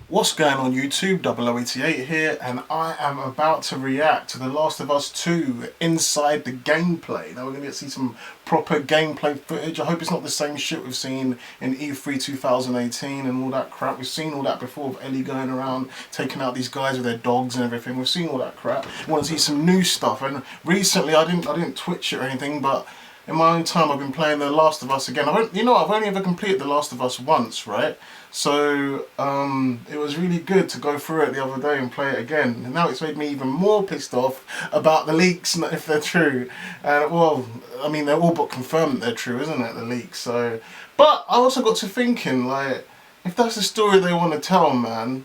What's going on YouTube, 0088 here, and I am about to react to The Last of Us 2 inside the gameplay. Now we're going to see some proper gameplay footage. I hope it's not the same shit we've seen in E3 2018 and all that crap. We've seen all that before, with Ellie going around taking out these guys with their dogs and everything. We've seen all that crap. I want to see some new stuff, and recently I didn't Twitch it or anything, but in my own time I've been playing The Last of Us again. I've only ever completed The Last of Us once, right? So it was really good to go through it the other day and play it again. And now it's made me even more pissed off about the leaks, if they're true. Well, I mean, they're all but confirmed that they're true, isn't it, the leaks? So, but I also got to thinking, like, if that's the story they want to tell, man,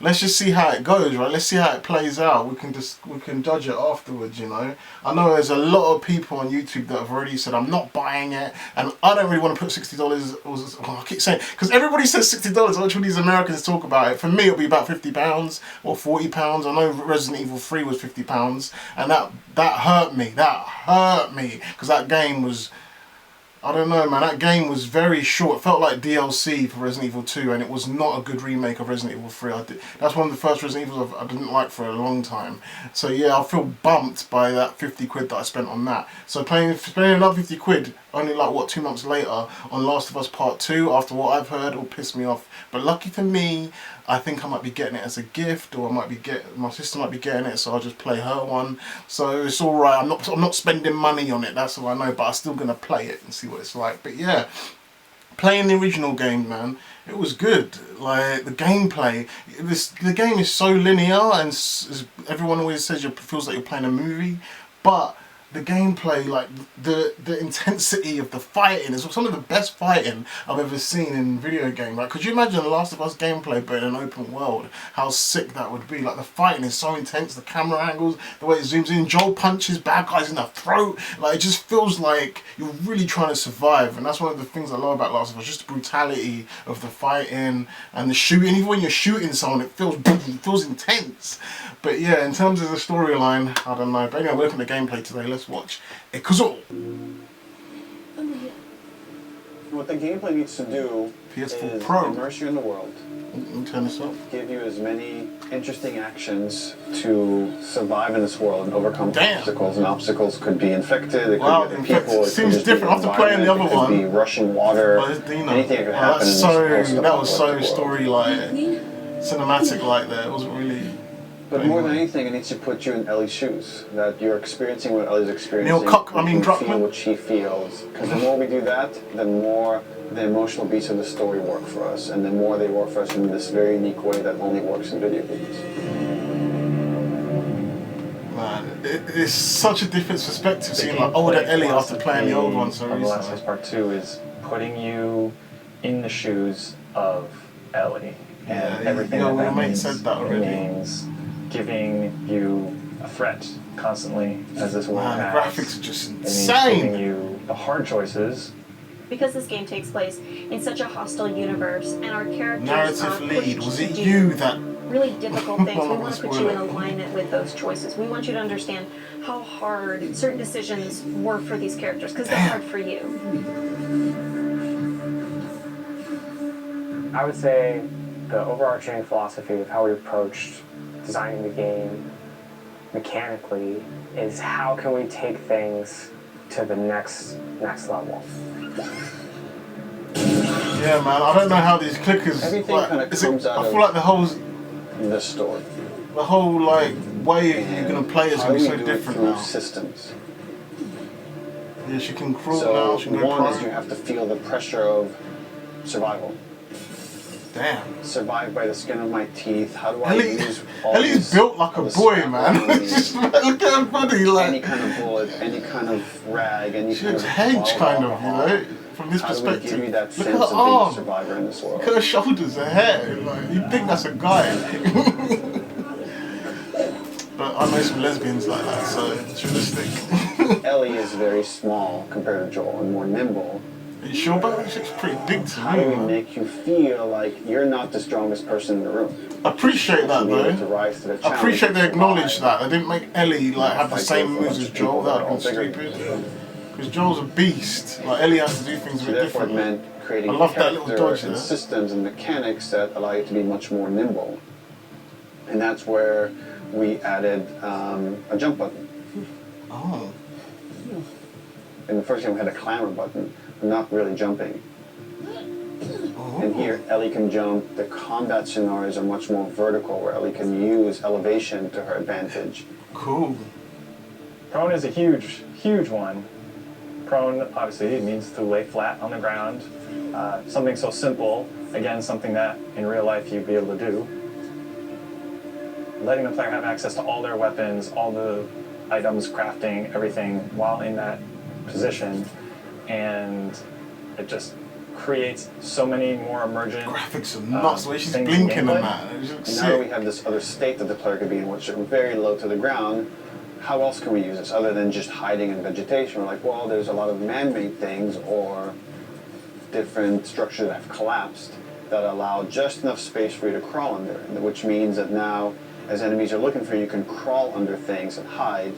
let's just see how it goes, right? Let's see how it plays out. We can judge it afterwards, you know. I know there's a lot of people on YouTube that have already said I'm not buying it, and I don't really want to put $60. I keep saying, because everybody says $60. I watch all these Americans talk about it. For me, it'll be about £50 or £40. I know Resident Evil 3 was £50, and that hurt me. That hurt me because that game was, I don't know, man, that game was very short. It felt like DLC for Resident Evil 2, and it was not a good remake of Resident Evil 3. That's one of the first Resident Evils I didn't like for a long time. So yeah, I feel bumped by that 50 quid that I spent on that. So spending another 50 quid, only like, what, 2 months later, on Last of Us Part 2, after what I've heard, will piss me off. But lucky for me, I think I might be getting it as a gift, or my sister might be getting it, so I'll just play her one. So it's all right. I'm not spending money on it. That's all I know. But I'm still gonna play it and see what it's like. But yeah, playing the original game, man, it was good. Like the gameplay, the game is so linear, and everyone always says it feels like you're playing a movie, but the gameplay, like the intensity of the fighting, is some of the best fighting I've ever seen in video game. Like, could you imagine The Last of Us gameplay but in an open world? How sick that would be. Like, the fighting is so intense, the camera angles, the way it zooms in, Joel punches bad guys in the throat. Like, it just feels like you're really trying to survive, and that's one of the things I love about Last of Us, just the brutality of the fighting and the shooting. Even when you're shooting someone, it feels intense. But yeah, in terms of the storyline, I don't know. But anyway, we're looking at the gameplay today. Let's watch Ikuzo. What the gameplay needs to do PS4 is Pro. immerse you in the world. Turn this up. Give you as many interesting actions to survive in this world and overcome obstacles. And obstacles could be infected, it could be other people. It seems different after playing the other one. It could be rushing water. Anything that could happen. That was so story cinematic like that. It wasn't really. But more than anything, it needs to put you in Ellie's shoes. That you're experiencing what Ellie's experiencing. Druckmann. Feel what she feels. Because the more we do that, the more the emotional beats of the story work for us, and the more they work for us in this very unique way that only works in video games. Man, it's such a different perspective seeing like older Ellie after playing the old one so recently. The Last of Us Part 2 is putting you in the shoes of Ellie. And everything that means, said that already. It means giving you a threat constantly as this world has. The graphics are just insane. It means giving you the hard choices. Because this game takes place in such a hostile universe, and our characters narrative lead, was it you that really difficult things? We want to put you in alignment with those choices. We want you to understand how hard certain decisions were for these characters, because they're hard for you. I would say the overarching philosophy of how we approached designing the game mechanically is how can we take things to the next level. Yeah, man, I don't know how these clickers. Everything kind of comes out I feel like the whole story. The whole way you're gonna play is gonna be so different now. Systems. Yeah, she can crawl now. She can go one is you have to feel the pressure of survival. Damn. Survive by the skin of my teeth. How do I use all Ellie's built like a boy, man. Just look at her body, like any kind of bullet, any kind of rag, any she kind looks of hedge, kind of, you know, from this perspective. How do we give you that look sense at her of being arm. a survivor in this world? Look at her shoulders, her hair. Like, you'd think that's a guy. But I know some lesbians like that, so it's realistic. Ellie is very small compared to Joel and more nimble. Are you sure about that? She's pretty big to me. How do we make you feel like you're not the strongest person in the room? I appreciate that, though. I appreciate they acknowledge that. They didn't make Ellie have the same moves as Joel. That would have been stupid. Because Joel's a beast. Like, Ellie has to do things a bit differently. Therefore, it meant creating I love that little character dodge and there. systems and mechanics that allow you to be much more nimble. And that's where we added a jump button. Oh. In the first game, we had a clamber button, but not really jumping. Oh. And here, Ellie can jump. The combat scenarios are much more vertical, where Ellie can use elevation to her advantage. Cool. Prone is a huge, huge one. Prone, obviously, it means to lay flat on the ground. Something so simple, again, something that in real life you'd be able to do. Letting the player have access to all their weapons, all the items, crafting, everything while in that position. And it just creates so many more emergent Graphics are nuts. The way she's things in blinking gameplay. and that. It looks Now that we sick. have this other state that the player could be in, which are very low to the ground, how else can we use this other than just hiding in vegetation? We're like, well, there's a lot of man-made things or different structures that have collapsed that allow just enough space for you to crawl under, which means that now, as enemies are looking for you, you can crawl under things and hide,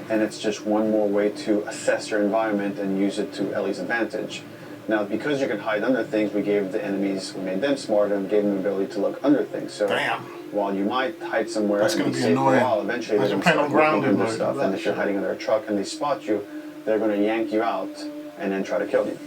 and it's just one more way to assess your environment and use it to Ellie's advantage. Now, because you can hide under things, we gave the enemies, we made them smarter and gave them the ability to look under things. So Damn. while you might hide somewhere That's and gonna be be safe for a annoying. while, eventually they're Imagine going to playing start on looking grounded under mode, stuff, that and if you're shit. hiding under a truck and they spot you, they're going to yank you out and then try to kill you.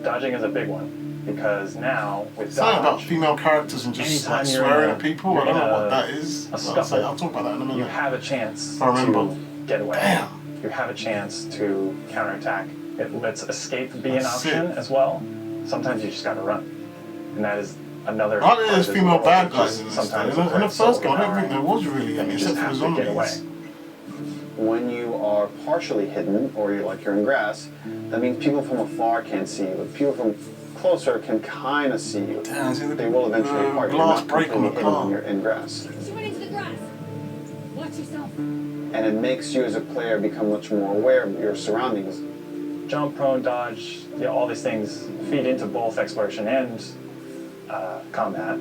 Dodging is a big one because now with It's not about dodge, female characters and just anytime like you're swearing in at people. I you're don't know in what a- that is. a scuffle, I'll talk about that in a you minute. have a chance I remember. to get away. Damn. You have a chance to counterattack. It lets escape be an That's option sick. as well. Sometimes you just gotta run, and that is another. I think there's part of female the bad world. guys in this. Sometimes In the it's first game, I don't overpowering. think there was really any, You just except for the have to get away. zombies. When you are partially hidden, or you're like you're in grass, that means people from afar can't see you, but people from closer can kind of see you. Damn, see the They will eventually part. You're glass not break on the completely hidden car. when you're in grass. She went into the grass. Watch yourself. And it makes you as a player become much more aware of your surroundings. Jump, prone, dodge, all these things feed into both exploration and combat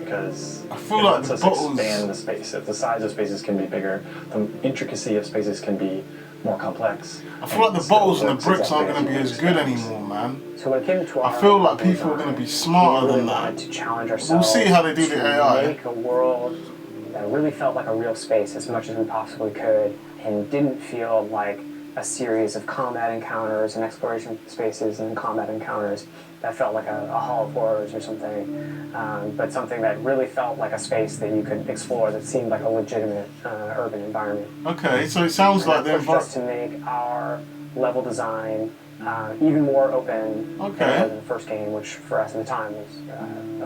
because I feel it like lets the us bottles- expand the space. If the size of spaces can be bigger, the intricacy of spaces can be more complex. I feel like the bottles and the Still bricks works aren't going to be as good exactly anymore, man. So when it came to I our feel like level people are design, going to be smarter we really than wanted that. to challenge ourselves. We'll see how they do the to AI. Make a world that really felt like a real space as much as we possibly could, and didn't feel like a series of combat encounters and exploration spaces and combat encounters that felt like a Hall of Horrors or something, but something that really felt like a space that you could explore that seemed like a legitimate urban environment. Okay, so it sounds like And the that pushed us to make our level design even more open Okay. than the first game, which for us at the time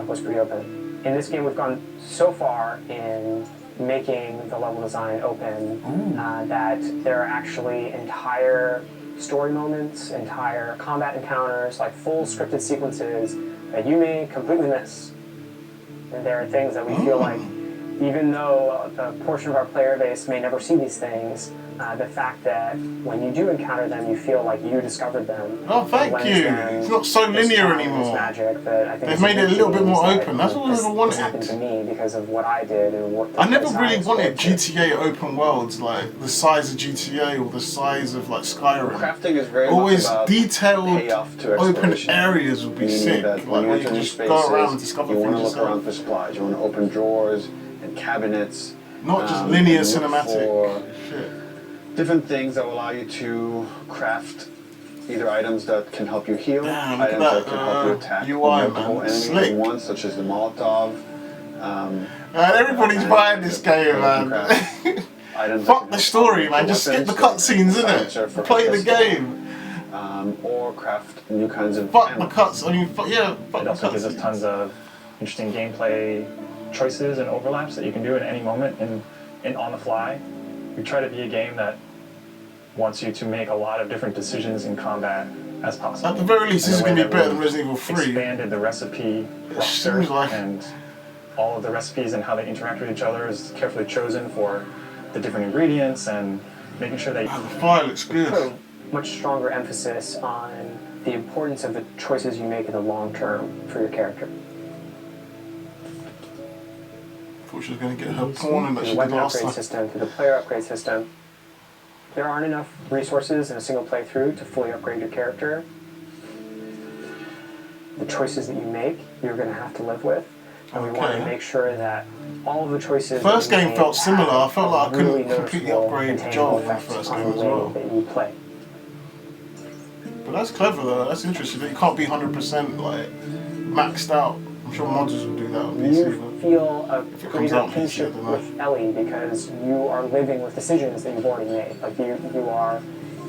was pretty open. In this game, we've gone so far in making the level design open that there are actually entire story moments, entire combat encounters, like full scripted sequences that you may completely miss. And there are things that we feel like, even though a portion of our player base may never see these things, the fact that when you do encounter them, you feel like you discovered them. Oh, thank lends you. them It's not so this linear charm, this anymore. magic that I think They've is made it a unique little bit to more games open. that, That's what I this- ever wanted. This happened to me because of what I did and what I never the really designs wanted were. GTA open worlds like the size of GTA or the size of like Skyrim. Crafting is very Always much about detailed payoff to open exploration. areas would be Meaning sick. that Like when you where you enter can new just spaces, go around and discover you want things to look around yourself. for supplies. You want to open drawers and cabinets. Not just linear and look cinematic. for Shit. different things that will allow you to craft either items that can help you heal, Damn, look at items that, that can help you attack UI, multiple man. enemies Slick. at once, such as the Molotov. Man, everybody's and buying this game, you can man. craft items that Fuck can the help story, you man. with Just skip the weapons, cutscenes, silencer for innit? Play the pistol, game. or craft new kinds of Fuck ammo. the cuts. I mean, fuck It the also gives us cutscenes. tons of interesting gameplay choices and overlaps that you can do at any moment and on the fly. We try to be a game that wants you to make a lot of different decisions in combat as possible. At the very least, this is And the going to way be that better than we've Resident Evil 3. Expanded the recipe roster seems like- and all of the recipes and how they interact with each other is carefully chosen for the different ingredients and making sure that The fire looks Put a good. much stronger emphasis on the importance of the choices you make in the long term for your character. Thought she was going to get her through porn and that the she did weapon last upgrade time. system, through the player upgrade system. There aren't enough resources in a single playthrough to fully upgrade your character. The choices that you make, you're going to have to live with. And we want to make sure that all of the choices. First that you game make felt similar. I felt like I really couldn't completely noticeable upgrade and tangible Joel in the effects first on game the as way well. that you play. But that's clever though. That's interesting. That you can't be 100% like maxed out. I'm sure modders will do that on PC. You feel a it comes greater out on PC, I kinship don't know. with Ellie because you are living with decisions that you've already made. Like you are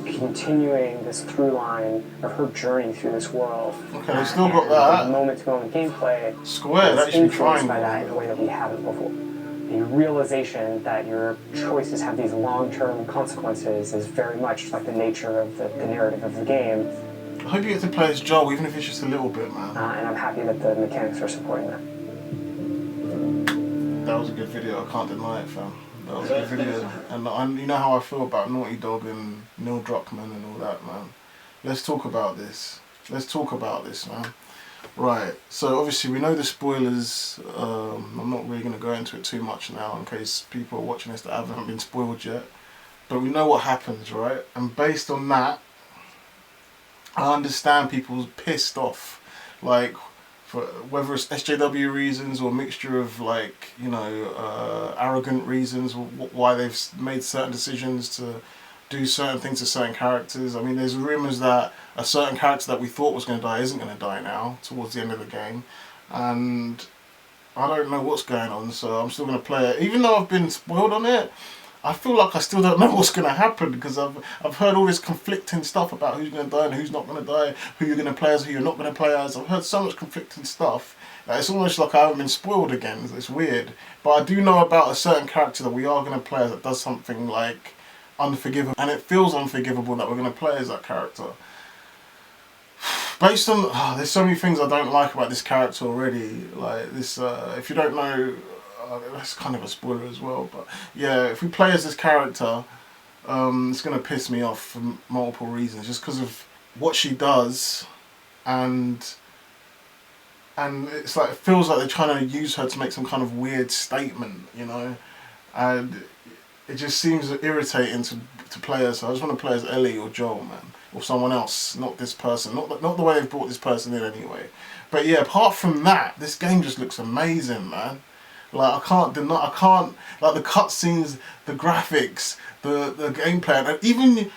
continuing this through line of her journey through this world. Okay, they still got that. The moment-to-moment gameplay Square, is that should be influenced trying by that more. in a way that we haven't before. The realization that your choices have these long-term consequences is very much like the nature of the narrative of the game. I hope you get to play as Joel, even if it's just a little bit, man. And I'm happy that the mechanics are supporting that. That was a good video. I can't deny it, fam. That was a good video. And you know how I feel about Naughty Dog and Neil Druckmann and all that, man. Let's talk about this. Let's talk about this, man. Right, so obviously we know the spoilers. I'm not really going to go into it too much now in case people are watching this that haven't been spoiled yet. But we know what happens, right? And based on that, I understand people's pissed off. Like, for whether it's SJW reasons or a mixture of like, you know, arrogant reasons, why they've made certain decisions to do certain things to certain characters. I mean, there's rumours that a certain character that we thought was going to die isn't going to die now, towards the end of the game. And I don't know what's going on, so I'm still going to play it. Even though I've been spoiled on it, I feel like I still don't know what's going to happen, because I've heard all this conflicting stuff about who's going to die and who's not going to die, who you're going to play as, who you're not going to play as. I've heard so much conflicting stuff that it's almost like I haven't been spoiled again. It's weird. But I do know about a certain character that we are going to play as that does something like unforgivable, and it feels unforgivable that we're going to play as that character. Based on, there's so many things I don't like about this character already. Like this, if you don't know, that's kind of a spoiler as well. But yeah, if we play as this character, it's going to piss me off for multiple reasons, just because of what she does, and it's like, it feels like they're trying to use her to make some kind of weird statement, you know, and it just seems irritating to play as. So I just want to play as Ellie or Joel, man, or someone else, not this person, not the way they've brought this person in anyway. But yeah, apart from that, this game just looks amazing, man. Like, I can't, like the cutscenes, the graphics, the gameplay, and even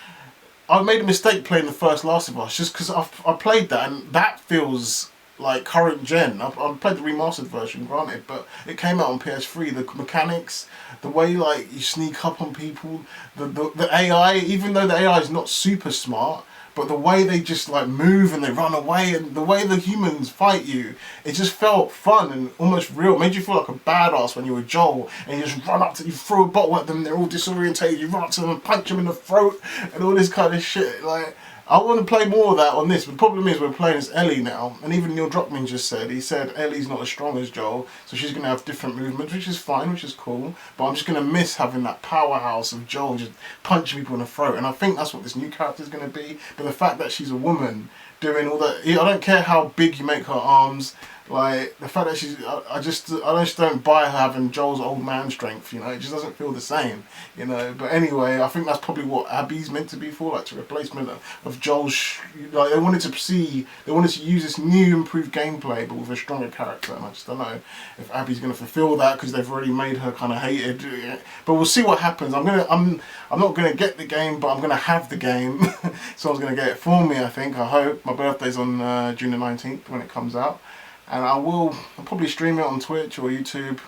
I made a mistake playing the first Last of Us just because I played that, and that feels like current gen. I played the remastered version, granted, but it came out on PS3. The mechanics, the way like you sneak up on people, the AI, even though the AI is not super smart, but the way they just like move and they run away, and the way the humans fight you, it just felt fun and almost real. It made you feel like a badass when you were Joel, and you just run up to, you throw a bottle at them, they're all disorientated, you run up to them and punch them in the throat and all this kind of shit. Like, I want to play more of that on this, but the problem is we're playing as Ellie now, and even Neil Druckmann just said, he said Ellie's not as strong as Joel, so she's going to have different movements, which is fine, which is cool, but I'm just going to miss having that powerhouse of Joel just punching people in the throat, and I think that's what this new character is going to be. But the fact that she's a woman doing all that, I don't care how big you make her arms, like, the fact that she's, I just don't buy her having Joel's old man strength, you know, it just doesn't feel the same, you know. But anyway, I think that's probably what Abby's meant to be for, like, a replacement of Joel's, like, they wanted to use this new improved gameplay, but with a stronger character, and I just don't know if Abby's going to fulfill that, because they've already made her kind of hated, but we'll see what happens. I'm not going to get the game, but I'm going to have the game, someone's going to get it for me, I think, I hope. My birthday's on June the 19th when it comes out. And I'll probably stream it on Twitch or YouTube.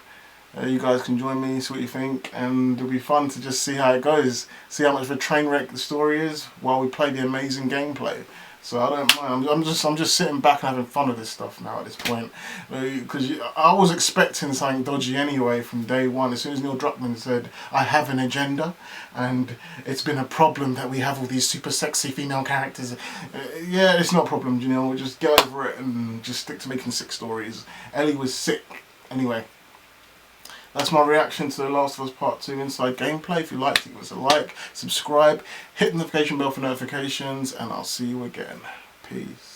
You guys can join me, see what you think, and it'll be fun to just see how it goes, see how much of a train wreck the story is while we play the amazing gameplay. So I don't mind. I'm just sitting back and having fun with this stuff now at this point, because I was expecting something dodgy anyway from day one. As soon as Neil Druckmann said, "I have an agenda, and it's been a problem that we have all these super sexy female characters," yeah, it's not a problem, you know. We'll just get over it and just stick to making sick stories. Ellie was sick anyway. That's my reaction to The Last of Us Part 2 Inside Gameplay. If you liked it, give us a like, subscribe, hit the notification bell for notifications, and I'll see you again. Peace.